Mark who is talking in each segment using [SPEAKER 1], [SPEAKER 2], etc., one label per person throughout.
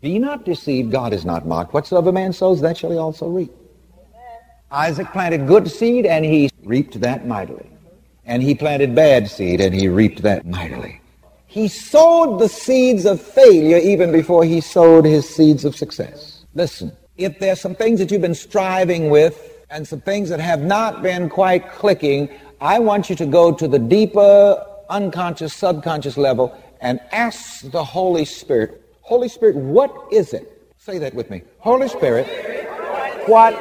[SPEAKER 1] Be not deceived, God is not mocked. Whatsoever man sows, that shall he also reap. Isaac planted good seed, and he reaped that mightily. And he planted bad seed, and he reaped that mightily. He sowed the seeds of failure even before he sowed his seeds of success. Listen, if there's some things that you've been striving with and some things that have not been quite clicking, I want you to go to the deeper, unconscious, subconscious level and ask the Holy Spirit, Holy Spirit, what is it? Say that with me. Holy Spirit, what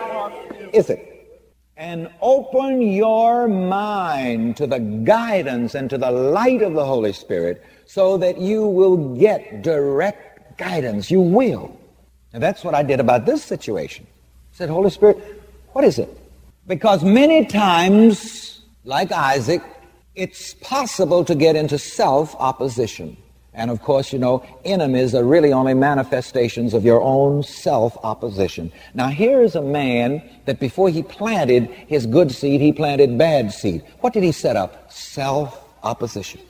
[SPEAKER 1] is it? And open your mind to the guidance and to the light of the Holy Spirit so that you will get direct guidance. You will. And that's what I did about this situation. I said, Holy Spirit, what is it? Because many times, like Isaac, it's possible to get into self-opposition. And of course, you know, enemies are really only manifestations of your own self-opposition. Now, here is a man that before he planted his good seed, he planted bad seed. What did he set up? Self-opposition.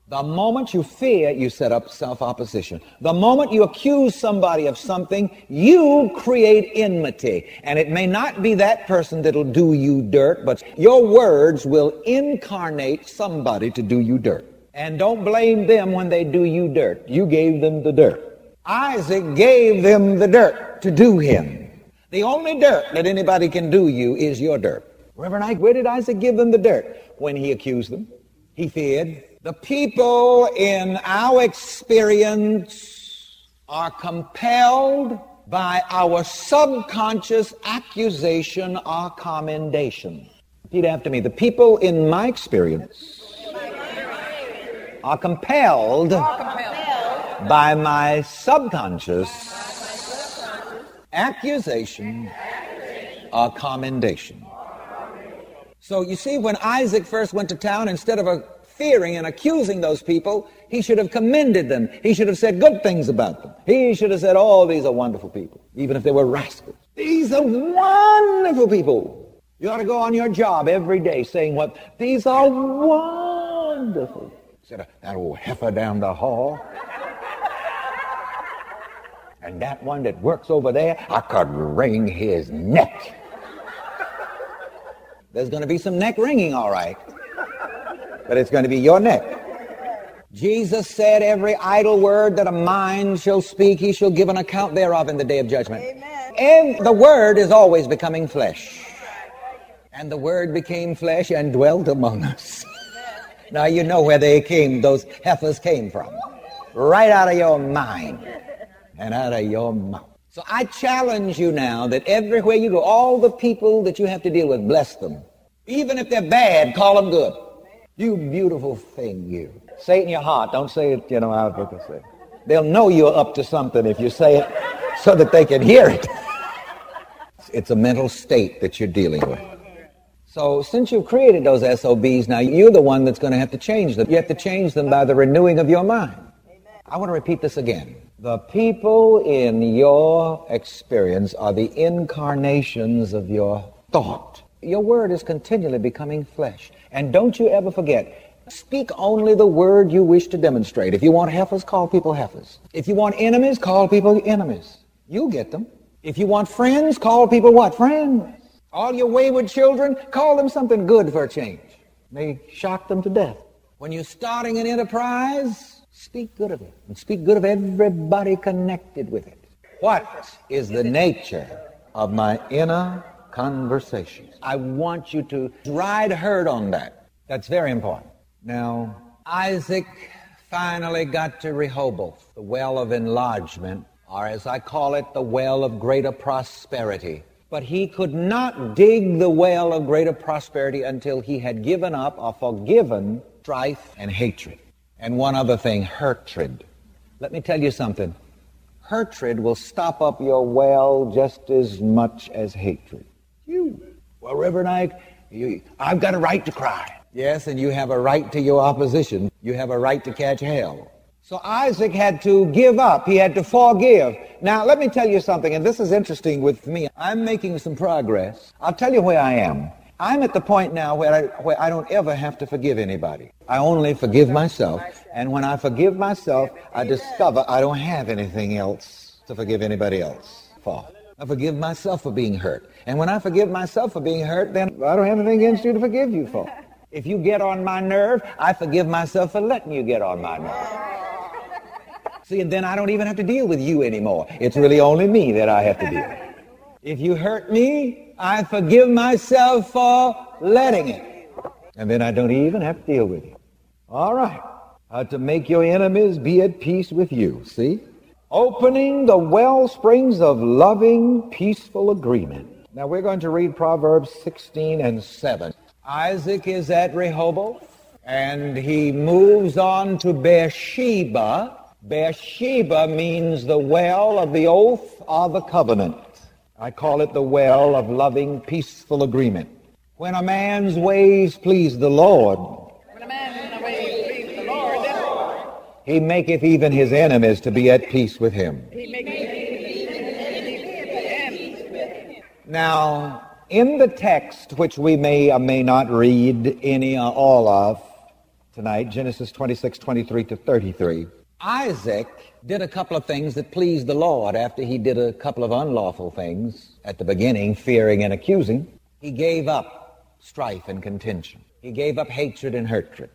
[SPEAKER 1] The moment you fear, you set up self-opposition. The moment you accuse somebody of something, you create enmity. And it may not be that person that'll do you dirt, but your words will incarnate somebody to do you dirt. And don't blame them when they do you dirt. You gave them the dirt. Isaac gave them the dirt to do him. The only dirt that anybody can do you is your dirt. Reverend Ike, where did Isaac give them the dirt? When he accused them. He feared. The people in our experience are compelled by our subconscious accusation or commendation. Repeat after me. The people in my experience are compelled by my subconscious accusation or commendation. So you see, when Isaac first went to town, instead of fearing and accusing those people, he should have commended them. He should have said good things about them. He should have said, oh, these are wonderful people, even if they were rascals. These are wonderful people. You ought to go on your job every day saying what? These are wonderful. Instead of that old heifer down the hall. And that one that works over there, I could wring his neck. There's going to be some neck wringing, all right. But it's going to be your neck. Jesus said, every idle word that a mind shall speak, he shall give an account thereof in the day of judgment. Amen. And the word is always becoming flesh. And the word became flesh and dwelt among us. Now you know where those heifers came from. Right out of your mind and out of your mouth. So I challenge you now that everywhere you go, all the people that you have to deal with, bless them. Even if they're bad, call them good. You beautiful thing, you. Say it in your heart. Don't say it, out there. They'll know you're up to something if you say it so that they can hear it. It's a mental state that you're dealing with. So since you've created those SOBs, now you're the one that's going to have to change them. You have to change them by the renewing of your mind. I want to repeat this again. The people in your experience are the incarnations of your thought. Your word is continually becoming flesh. And don't you ever forget, speak only the word you wish to demonstrate. If you want heifers, call people heifers. If you want enemies, call people enemies. You'll get them. If you want friends, call people what? Friends. All your wayward children, call them something good for a change. May shock them to death. When you're starting an enterprise, speak good of it. And speak good of everybody connected with it. What is the nature of my inner conversations? I want you to ride herd on that. That's very important. Now, Isaac finally got to Rehoboth, the well of enlargement, or as I call it, the well of greater prosperity. But he could not dig the well of greater prosperity until he had given up or forgiven strife and hatred. And one other thing, Hurtred. Let me tell you something. Hurtred will stop up your well just as much as hatred. Well, Reverend Ike, I've got a right to cry. Yes, and you have a right to your opposition. You have a right to catch hell. So Isaac had to give up. He had to forgive. Now, let me tell you something, and this is interesting with me. I'm making some progress. I'll tell you where I am. I'm at the point now where I don't ever have to forgive anybody. I only forgive myself. And when I forgive myself, I discover I don't have anything else to forgive anybody else for. I forgive myself for being hurt. And when I forgive myself for being hurt, then I don't have anything against you to forgive you for. If you get on my nerve, I forgive myself for letting you get on my nerve. See, and then I don't even have to deal with you anymore. It's really only me that I have to deal with. If you hurt me, I forgive myself for letting it. And then I don't even have to deal with you. All right. To make your enemies be at peace with you. See? Opening the well springs of loving, peaceful agreement. Now we're going to read Proverbs 16 and 7. Isaac is at Rehoboth, and he moves on to Beersheba. Beersheba means the well of the oath or the covenant. I call it the well of loving, peaceful agreement. When a man's ways please the Lord, he maketh even his enemies to be at peace with him. Now, in the text, which we may or may not read any or all of tonight, Genesis 26, 23 to 33, Isaac did a couple of things that pleased the Lord after he did a couple of unlawful things at the beginning, fearing and accusing. He gave up strife and contention. He gave up hatred and Hurtred.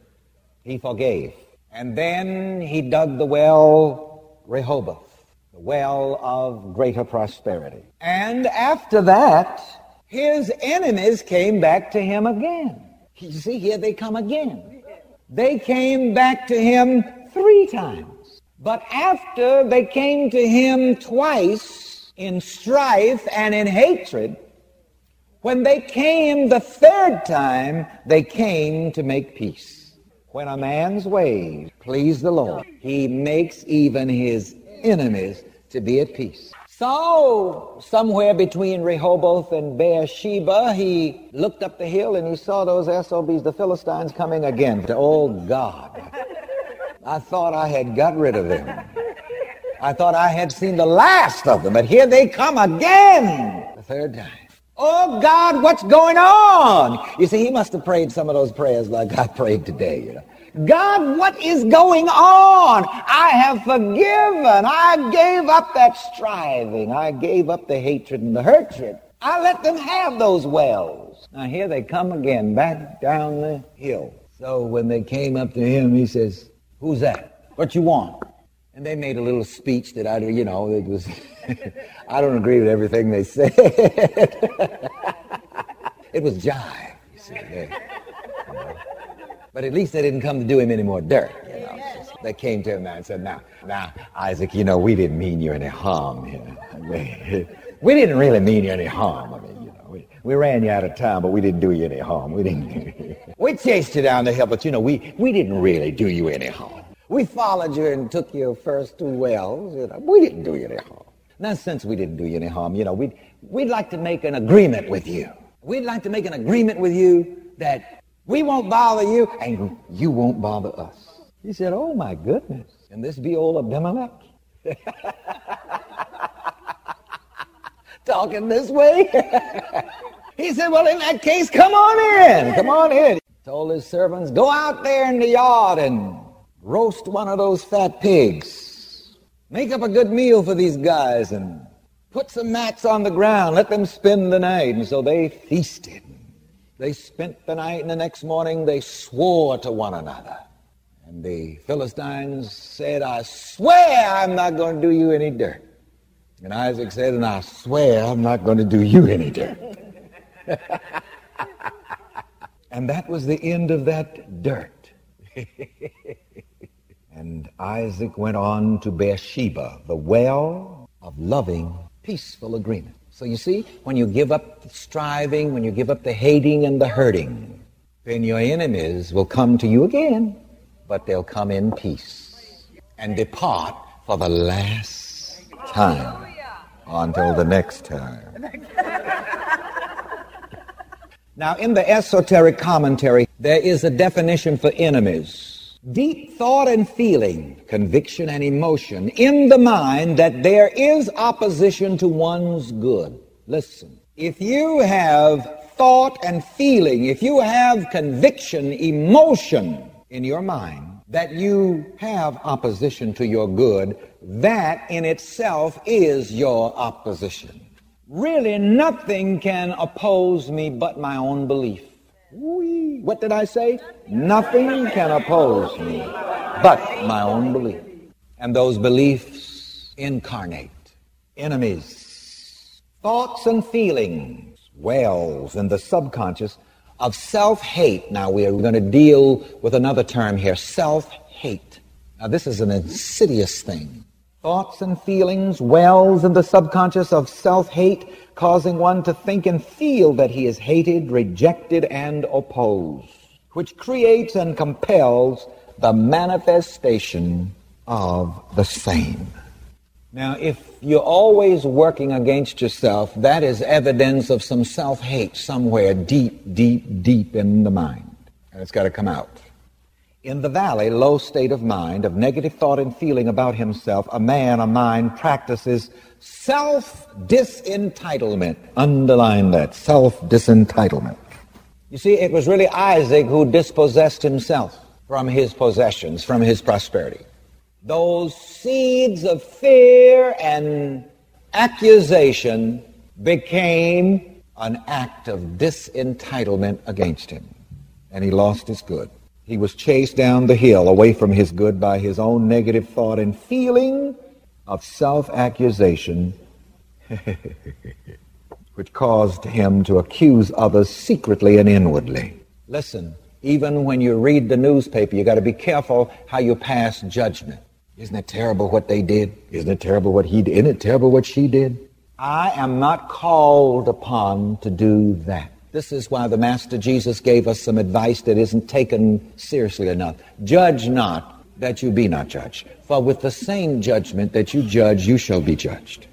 [SPEAKER 1] He forgave. And then he dug the well Rehoboth, the well of greater prosperity. And after that, his enemies came back to him again. You see, here they come again. They came back to him 3 times. But after they came to him twice in strife and in hatred, when they came the 3rd time, they came to make peace. When a man's ways please the Lord, he makes even his enemies to be at peace. So, somewhere between Rehoboth and Beersheba, he looked up the hill and he saw those SOBs, the Philistines, coming again. Oh, God. I thought I had got rid of them. I thought I had seen the last of them, but here they come again, the 3rd time. Oh, God, what's going on? You see, he must have prayed some of those prayers like I prayed today, you know. God, what is going on? I have forgiven. I gave up that striving. I gave up the hatred and the Hurtred. I let them have those wells. Now, here they come again, back down the hill. So when they came up to him, he says, who's that? What you want? And they made a little speech that it was, I don't agree with everything they said. It was jive, you see. But at least they didn't come to do him any more dirt. They came to him and said, now, Isaac, we didn't mean you any harm. We didn't really mean you any harm. We ran you out of town, but we didn't do you any harm. We chased you down the hill, but we didn't really do you any harm. We followed you and took your first 2 wells. We didn't do you any harm. Now, since we didn't do you any harm, we'd like to make an agreement with you. We'd like to make an agreement with you that we won't bother you and you won't bother us. He said, oh, my goodness. Can this be old Abimelech? Talking this way? He said, well, in that case, come on in. Come on in. He told his servants, go out there in the yard and roast one of those fat pigs. Make up a good meal for these guys and put some mats on the ground. Let them spend the night. And so they feasted. They spent the night, and the next morning they swore to one another. And the Philistines said, I swear I'm not going to do you any dirt. And Isaac said, and I swear I'm not going to do you any dirt. And that was the end of that dirt. And Isaac went on to Beersheba, the well of loving, peaceful agreement. So you see, when you give up the striving, when you give up the hating and the hurting, then your enemies will come to you again, but they'll come in peace and depart for the last time until the next time. Now, in the esoteric commentary, there is a definition for enemies. Deep thought and feeling, conviction and emotion in the mind that there is opposition to one's good. Listen, if you have thought and feeling, if you have conviction, emotion in your mind that you have opposition to your good, that in itself is your opposition. Really, nothing can oppose me but my own belief. What did I say? Nothing can oppose me but my own belief. And those beliefs incarnate enemies, thoughts and feelings, wells in the subconscious of self-hate. Now we are going to deal with another term here, self-hate. Now this is an insidious thing. Thoughts and feelings, wells in the subconscious of self-hate, causing one to think and feel that he is hated, rejected, and opposed, which creates and compels the manifestation of the same. Now, if you're always working against yourself, that is evidence of some self-hate somewhere deep, deep, deep in the mind. And it's got to come out. In the valley, low state of mind, of negative thought and feeling about himself, a mind practices self-disentitlement. Underline that, self-disentitlement. You see, it was really Isaac who dispossessed himself from his possessions, from his prosperity. Those seeds of fear and accusation became an act of disentitlement against him, and he lost his good. He was chased down the hill away from his good by his own negative thought and feeling of self-accusation, which caused him to accuse others secretly and inwardly. Listen, even when you read the newspaper, you got to be careful how you pass judgment. Isn't it terrible what they did? Isn't it terrible what he did? Isn't it terrible what she did? I am not called upon to do that. This is why the Master Jesus gave us some advice that isn't taken seriously enough. Judge not, that you be not judged. For with the same judgment that you judge, you shall be judged.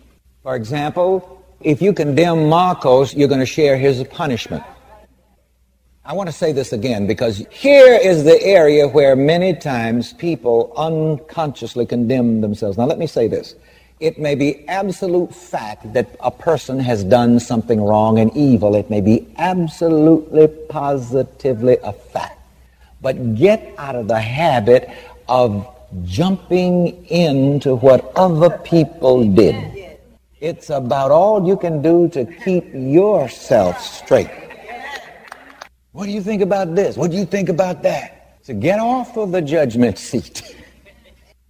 [SPEAKER 1] For example, if you condemn Marcos, you're going to share his punishment. I want to say this again, because here is the area where many times people unconsciously condemn themselves. Now let me say this. It may be absolute fact that a person has done something wrong and evil. It may be absolutely, positively a fact. But get out of the habit of jumping into what other people did. It's about all you can do to keep yourself straight. What do you think about this? What do you think about that? So get off of the judgment seat.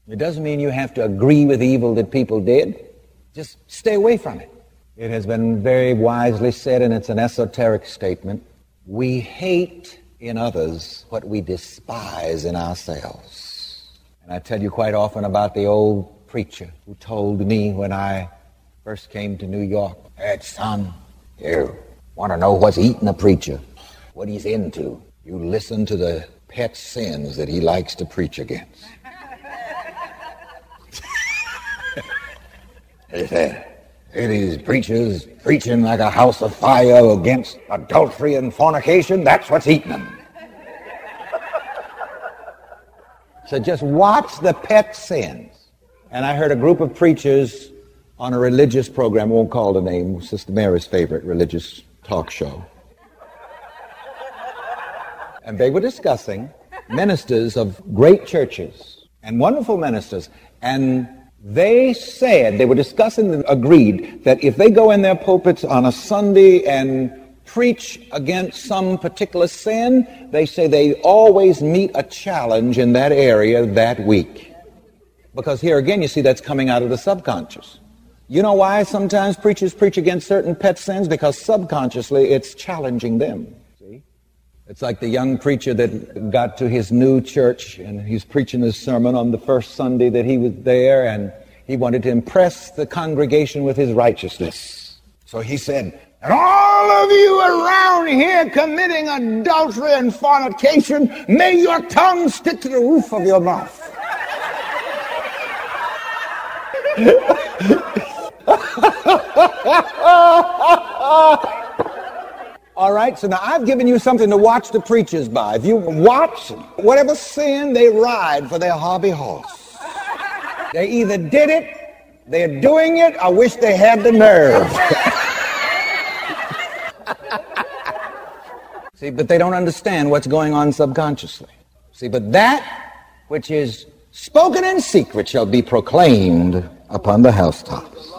[SPEAKER 1] It doesn't mean you have to agree with evil that people did. Just stay away from it. It has been very wisely said, and it's an esoteric statement, we hate in others what we despise in ourselves. And I tell you quite often about the old preacher who told me when I first came to New York, "Hey, son, you want to know what's eating a preacher? What he's into. You listen to the pet sins that he likes to preach against." He said, these preachers preaching like a house of fire against adultery and fornication, that's what's eating them. So just watch the pet sins. And I heard a group of preachers on a religious program, I won't call the name, Sister Mary's favorite religious talk show. And they were discussing ministers of great churches and wonderful ministers. And they said, they were discussing and agreed that if they go in their pulpits on a Sunday and preach against some particular sin, they say they always meet a challenge in that area that week. Because here again, you see that's coming out of the subconscious. You know why sometimes preachers preach against certain pet sins? Because subconsciously it's challenging them. It's like the young preacher that got to his new church and he's preaching his sermon on the first Sunday that he was there, and he wanted to impress the congregation with his righteousness. So he said, "And all of you around here committing adultery and fornication, may your tongue stick to the roof of your mouth." All right, so now I've given you something to watch the preachers by. If you watch whatever sin they ride for their hobby horse. They either did it, they're doing it, I wish they had the nerve. See, but they don't understand what's going on subconsciously. See, but that which is spoken in secret shall be proclaimed upon the housetops.